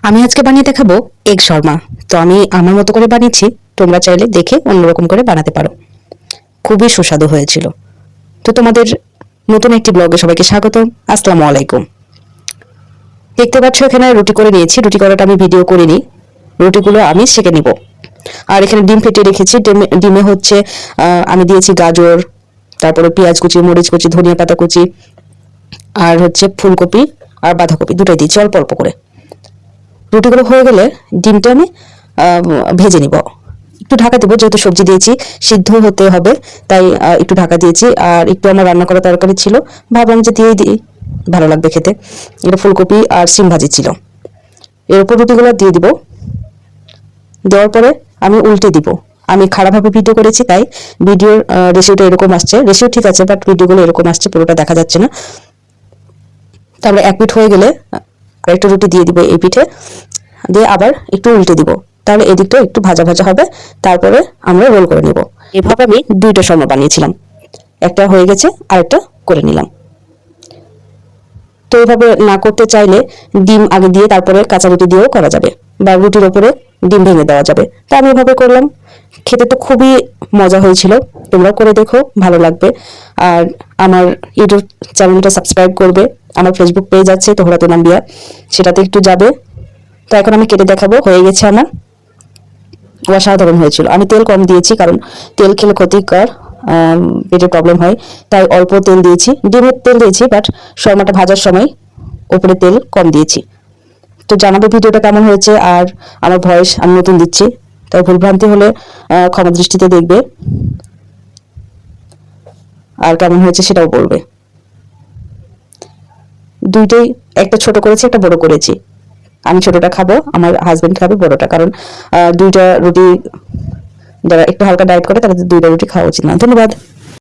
আমি আজকে বানিয়ে দেখাবো এগ শর্মা। তো আমি আমার মতো করে বানিয়েছি, তোমরা চাইলে দেখে অন্যরকম করে বানাতে পারো। খুবই সুস্বাদু হয়েছিল। তো তোমাদের নতুন একটি ব্লগে সবাইকে স্বাগতম। আসসালামু আলাইকুম। দেখতে পাচ্ছ এখানে রুটি করে নিয়েছি। রুটি করাটা আমি ভিডিও করিনি, রুটিগুলো আমি সেঁকে নিব। আর এখানে ডিম ফেটিয়ে রেখেছি। ডিমে হচ্ছে আমি দিয়েছি গাজর, তারপরে পেঁয়াজ কুচি, মরিচ কুচি, ধনিয়া পাতা কুচি, আর হচ্ছে ফুলকপি আর বাঁধাকপি দুটোই দিয়েছি অল্প অল্প করে। রুটিগুলো হয়ে গেলে ডিমটা আমি ভেজে নিব। একটু ঢাকা দেবো, যেহেতু সবজি দিয়েছি সিদ্ধ হতে হবে, তাই একটু ঢাকা দিয়েছি। আর একটু আমার রান্না করা তরকারি ছিল, ভাবলাম যে দিয়েই দিই, ভালো লাগবে খেতে। এটা ফুলকপি আর সিম ভাজি ছিল। এর উপর রুটিগুলো দিয়ে দিব। দেওয়ার পরে আমি উল্টে দিব। আমি খারাপভাবে ভিডিও করেছি, তাই ভিডিওর রেশিওটা এরকম আসছে। রেশিও ঠিক আছে, বাট ভিডিওগুলো এরকম আসছে, পুরোটা দেখা যাচ্ছে না। তারপরে এক পিঠ হয়ে গেলে আরেকটা রুটি দিয়ে দিব এই পিঠে, দিয়ে আবার একটু উল্টে দিব। তাহলে এদিকটা একটু ভাজা ভাজা হবে। তারপরে আমরা রোল করে নিব। এভাবে আমি দুইটা শর্মা বানিয়েছিলাম, একটা হয়ে গেছে, আরেকটা করে নিলাম। তো এইভাবে না করতে চাইলে ডিম আগে দিয়ে তারপরে কাঁচা রুটি দিয়েও করা যাবে, বা রুটির ওপরে ডিম ভেঙে দেওয়া যাবে। তা আমি এভাবে করলাম। খেতে তো খুবই মজা হয়েছিল। তোমরা করে দেখো, ভালো লাগবে। আর আমার ইউটিউব চ্যানেলটা সাবস্ক্রাইব করবে। আমার ফেসবুক পেজ আছে তোহরাত নাম্বিয়া, সেটাতে একটু যাবে। তো এখন আমি কেটে দেখাবো। হয়ে গেছে আমার, অসাধারণ হয়েছিল। আমি তেল কম দিয়েছি, কারণ তেল খেলে ক্ষতিকর, পেটের প্রবলেম হয়, তাই অল্প তেল দিয়েছি। ডিমের তেল দিয়েছি, বাট শর্মাটা ভাজার সময় ওপরে তেল কম দিয়েছি। তো জানাবো ভিডিওটা কেমন হয়েছে। আর আমার ভয়েস আমি নতুন দিচ্ছি, তাই ভুলভ্রান্তি হলে ক্ষমা দৃষ্টিতে দেখবে। আর কেমন হয়েছে সেটাও বলবে। দুইটাই, একটা ছোট করেছি, একটা বড় করেছি। আমি ছোটটা খাবো, আমার হাজবেন্ড খাবে বড়টা, কারণ দুইটা রুটি, যারা একটু হালকা ডায়েট করে তাদের দুইটা রুটি খাওয়া উচিত না। ধন্যবাদ।